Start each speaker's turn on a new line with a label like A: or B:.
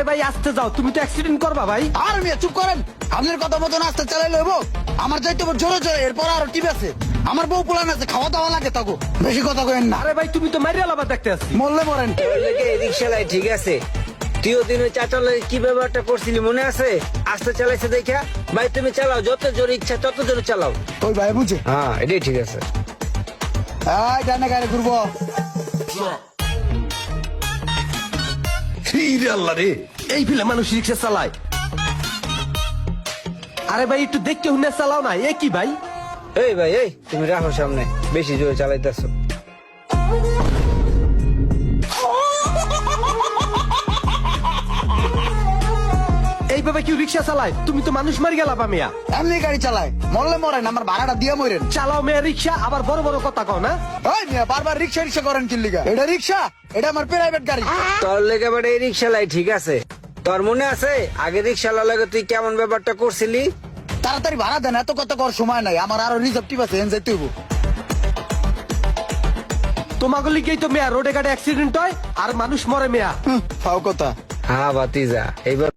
A: আরে ভাই আসতে যাও, তুমি তো অ্যাক্সিডেন্ট করবা ভাই।
B: আর মিয়া চুপ করেন, আপনার কথা মতন আস্তে চালাই লইব। আমার যাইতে জোরে জোরে, এরপর আরো টিপ আছে। আমার বউ পোলান আছে, খাওয়া দাওয়া লাগে তাকো, বেশি কথা কইেন না।
A: আরে ভাই তুমি তো মারিয়া লাভা দেখতে আসছি।
B: মরলে মরেন।
C: রিক্সা লাই ঠিক আছে, তুই ওদিন ওই চাচার লাগে কি ব্যবহারটা করছিলি মনে আছে? আস্তে চালাইছে দেখা। ভাই তুমি চালাও, যত জোরে ইচ্ছা তত জোরে চালাও।
B: ওই ভাই বুঝে,
C: হ্যাঁ এটাই ঠিক আছে।
B: এই ডানে গাড়ি ঘুরবো।
A: রে আল্লাহ রে, এই ফিলে মানুষ রিক্সা চালায়। আরে ভাই একটু দেখতে হুনে চালাও না, এ কি ভাই?
C: এই ভাই এই তুমি রাখো সামনে, বেশি জোরে চালাইতেছো।
A: এইভাবে কি রিক্সা চালায়? তুমি তো মানুষ মারি গেলাবা মিয়া।
B: এমনি গাড়ি চালায়, মরলে মরেন, আমার ভাড়াটা দিয়ে মরেন।
A: চালাও মেয়া রিক্সা, আবার বড় বড় কথা কও না।
B: ওই মিয়া বারবার রিক্সা রিক্সা করেন কি লিগা? এটা রিক্সা, এটা আমার প্রাইভেট গাড়ি।
C: তোর লেগে বাড়ি এই রিক্সা লাই ঠিক আছে, তোর মনে আছে আগে রিক্সা লাগে তুই কেমন ব্যাপারটা করছিলি?
B: তাড়াতাড়ি ভাড়া দেন, এত কথা কর সময় নাই আমার, আরো রিজার্ভ টিপ আছে, যাইতে হইব।
A: তোমাকে লিখেই তো মেয়া রোডে ঘাটে অ্যাক্সিডেন্ট হয় আর মানুষ মরে মেয়া।
B: ফাও কথা।
C: হ্যাঁ ভাতিজা, এইবার